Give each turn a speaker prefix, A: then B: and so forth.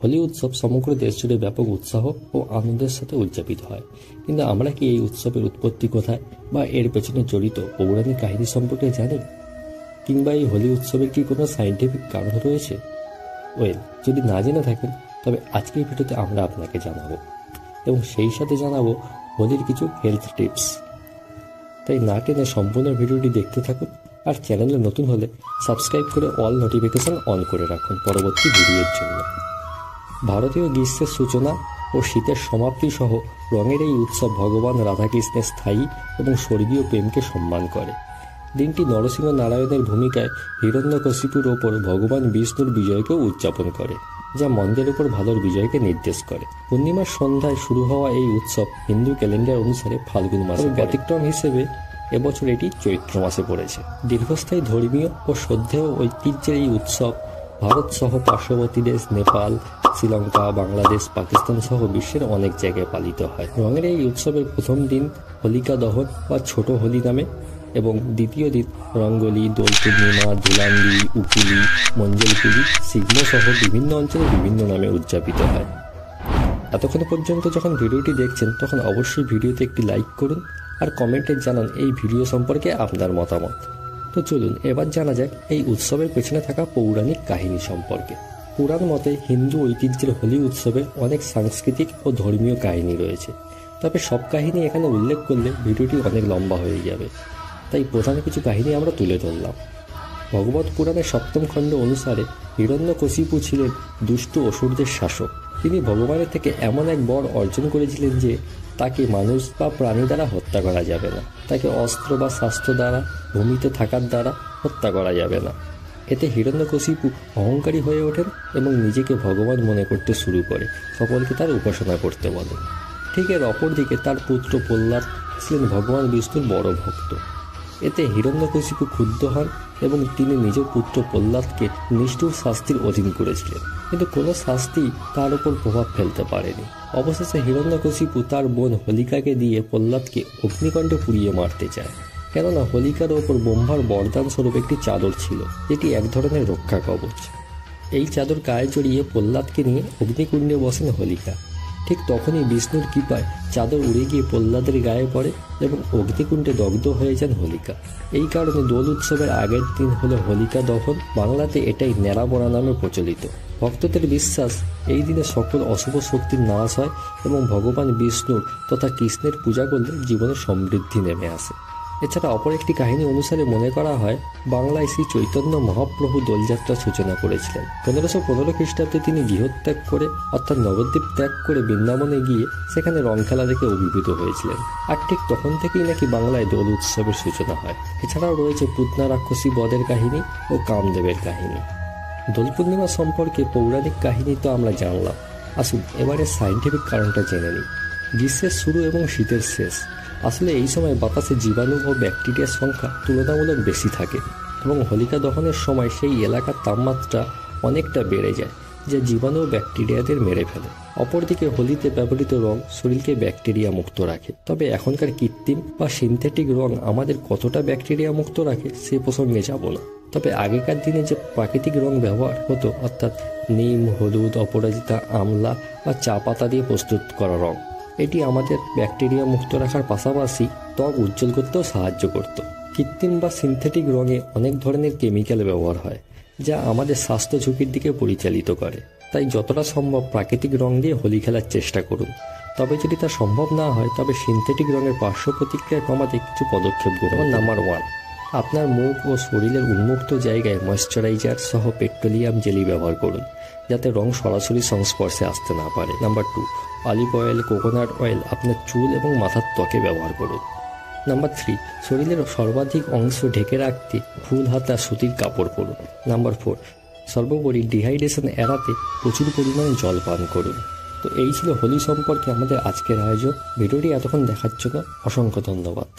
A: হোলি উৎসব সমগ্র দেশ জুড়ে ব্যাপক উৎসাহ ও আনন্দের সাথে উদযাপিত হয়, কিন্তু আমরা কি এই উৎসবের উৎপত্তি কোথায় বা এর পেছনে জড়িত পৌরাণিক কাহিনী সম্পর্কে জানি? কিংবা এই হোলি উৎসবের কি কোনো সায়েন্টিফিক কারণ রয়েছে? যদি না জেনে থাকেন তবে আজকের ভিডিওতে আমরা আপনাকে জানাবো, এবং সেই সাথে জানাবো হোলির কিছু হেলথ টিপস। তাই না টেনে সম্পূর্ণ ভিডিওটি দেখতে থাকুন, আর চ্যানেলে নতুন হলে সাবস্ক্রাইব করে অল নোটিফিকেশন অন করে রাখুন পরবর্তী ভিডিওর জন্য। ভারতীয় গ্রীষ্মের সূচনা ও শীতের সমাপ্তি সহ রঙের এই উৎসব ভগবান রাধাকৃষ্ণের স্থায়ী এবং স্বর্গীয় প্রেমকে সম্মান করে। দিনটি নরসিংহ নারায়ণের ভূমিকায় হিরণ্যকশিপুর ওপর ভগবান বিষ্ণুর বিজয়কেও উদযাপন করে, যা মন্দের উপর ভালোর বিজয়কে নির্দেশ করে। পূর্ণিমার সন্ধ্যায় শুরু হওয়া এই উৎসব হিন্দু ক্যালেন্ডার অনুসারে ফাল্গুন মাসে, ব্যতিক্রম হিসেবে এবছর এটি চৈত্র মাসে পড়েছে। দীর্ঘস্থায়ী ধর্মীয় ও শ্রদ্ধেয় ঐতিহ্যের এই উৎসব ভারত সহ পার্শ্ববর্তী দেশ নেপাল, শ্রীলঙ্কা, বাংলাদেশ, পাকিস্তান সহ বিশ্বের অনেক জায়গায় পালিত হয়। রঙের এই উৎসবের প্রথম দিন হোলিকা দহন বা ছোট হোলি নামে, এবং দ্বিতীয় দিন রঙ্গোলি, দোল পূর্ণিমা, ধুলান্ডি, উকুলি, মঞ্জলপুলি, সিগ্ন সহ বিভিন্ন অঞ্চলে বিভিন্ন নামে উদযাপিত হয়। এতক্ষণ পর্যন্ত যখন ভিডিওটি দেখছেন তখন অবশ্যই ভিডিওতে একটি লাইক করুন আর কমেন্টে জানান এই ভিডিও সম্পর্কে আপনার মতামত। তো চলুন এবার জানা যাক এই উৎসবের পেছনে থাকা পৌরাণিক কাহিনী সম্পর্কে। পুরাণ মতে হিন্দু ঐতিহ্যের হোলি উৎসবে অনেক সাংস্কৃতিক ও ধর্মীয় কাহিনী রয়েছে, তবে সব কাহিনী এখানে উল্লেখ করলে ভিডিওটি অনেক লম্বা হয়ে যাবে, তাই প্রধান কিছু কাহিনী আমরা তুলে ধরলাম। ভগবত পুরাণের সপ্তম খণ্ড অনুসারে হিরণ্যকশিপু ছিলেন দুষ্ট অসুরদের শাসক। তিনি ভগবানের থেকে এমন এক বর অর্জন করেছিলেন যে তাকে মানুষ বা প্রাণী দ্বারা হত্যা করা যাবে না, তাকে অস্ত্র বা শাস্ত্র দ্বারা, ভূমিতে থাকার দ্বারা হত্যা করা যাবে না। এতে হিরণ্যকশিপু অহংকারী হয়ে ওঠেন এবং নিজেকে ভগবান মনে করতে শুরু করে, সকলকে তার উপাসনা করতে বলে। ঠিক এর অপরদিকে তার পুত্র প্রহ্লাদ ছিলেন ভগবান বিষ্ণুর বড় ভক্ত। এতে হিরণ্যকশিপু ক্ষুব্ধ হন এবং তিনি নিজ পুত্র প্রহ্লাদকে নিষ্ঠুর শাস্তির অধীন করেছিলেন, কিন্তু কোনো শাস্তি তার উপর প্রভাব ফেলতে পারেনি। অবশেষে হিরণ্যকশিপু তার বোন হোলিকাকে দিয়ে প্রহ্লাদকে অগ্নিকণ্ঠে পুড়িয়ে মারতে চায়, কেননা হোলিকার ওপর ব্রহ্মার বরদান স্বরূপ একটি চাদর ছিল, যেটি এক ধরনের রক্ষা কবচ। এই চাদর গায়ে জড়িয়ে প্রহ্লাদকে নিয়ে অগ্নিকুণ্ডে বসেন হোলিকা। ঠিক তখনই বিষ্ণুর কৃপায় চাদর উড়ে গিয়ে প্রহ্লাদের গায়ে পড়ে এবং অগ্নিকুণ্ডে দগ্ধ হয়ে যান হোলিকা। এই কারণে দোল উৎসবের আগের দিন হলো হোলিকা দহন। বাংলাতে এটাই নেড়াপড়া নামে প্রচলিত। ভক্তদের বিশ্বাস এই দিনে সকল অশুভ শক্তির নাশ হয় এবং ভগবান বিষ্ণুর তথা কৃষ্ণের পূজা করলে জীবনে সমৃদ্ধি নেমে আসে। এছাড়া অপর একটি কাহিনী অনুসারে মনে করা হয় বাংলায় শ্রী চৈতন্য মহাপ্রভু দোলযাত্রার সূচনা করেছিলেন। 1515 খ্রিস্টাব্দে তিনি গৃহত্যাগ করে অর্থাৎ নবদ্বীপ ত্যাগ করে বৃন্দাবনে গিয়ে সেখানে রং খেলা দেখে অভিভূত হয়েছিলেন, আর ঠিক তখন থেকেই নাকি বাংলায় দোল উৎসবের সূচনা হয়। এছাড়াও রয়েছে পুতনা রাক্ষসী বধের কাহিনী ও কামদেবের কাহিনী। দোল পূর্ণিমা সম্পর্কে পৌরাণিক কাহিনী তো আমরা জানলাম, আসুন এবারে সায়েন্টিফিক কারণটা জেনে নিই। গ্রীষ্মের শুরু এবং শীতের শেষ, আসলে এই সময় বাতাসে জীবাণু ও ব্যাকটেরিয়ার সংখ্যা তুলনামূলক বেশি থাকে এবং হোলিকা দহনের সময় সেই এলাকার তাপমাত্রা অনেকটা বেড়ে যায়, যা জীবাণু ও ব্যাকটেরিয়াদের মেরে ফেলে। অপরদিকে হোলিতে ব্যবহৃত রং শরীরকে ব্যাকটেরিয়া মুক্ত রাখে, তবে এখনকার কৃত্রিম বা সিনথেটিক রং আমাদের কতটা ব্যাকটেরিয়া মুক্ত রাখে সে প্রসঙ্গে যাব না। তবে আগেকার দিনে যে প্রাকৃতিক রং ব্যবহার হতো, অর্থাৎ নিম, হলুদ, অপরাজিতা, আমলা বা চা পাতা দিয়ে প্রস্তুত করা রং, এটি আমাদের ব্যাকটেরিয়া মুক্ত রাখার পাশাপাশি ত্বক উজ্জ্বল করতেও সাহায্য করত। কৃত্রিম বা সিনথেটিক রঙে অনেক ধরনের কেমিক্যাল ব্যবহার হয়, যা আমাদের স্বাস্থ্য ঝুঁকির দিকে পরিচালিত করে। তাই যতটা সম্ভব প্রাকৃতিক রং দিয়ে হোলি খেলার চেষ্টা করুন। তবে যদি তা সম্ভব না হয় তবে সিনথেটিক রঙের পার্শ্ব প্রতিক্রিয়া কমাতে কিছু পদক্ষেপ গ্রহণ। নাম্বার 1, আপনার মুখ ও শরীরের উন্মুক্ত জায়গায় ময়েশ্চারাইজার সহ পেট্রোলিয়াম জেলি ব্যবহার করুন, যাতে রং সরাসরি সংস্পর্শে আসতে না পারে। Number 2, olive oil, coconut oil আপনার চুল এবং মাথার ত্বকে ব্যবহার করুন। নাম্বার 3, শরীরের সর্বাধিক অংশ ঢেকে রাখতে ফুল হাতা সুতির কাপড় পরুন। নাম্বার 4, সর্বোপরি ডিহাইড্রেশন এড়াতে প্রচুর পরিমাণে জল পান করুন। তো এই ছিল হোলি সম্পর্কে আমাদের আজকের আয়োজন। ভিডিওটি এতক্ষণ দেখার জন্য অসংখ্য ধন্যবাদ।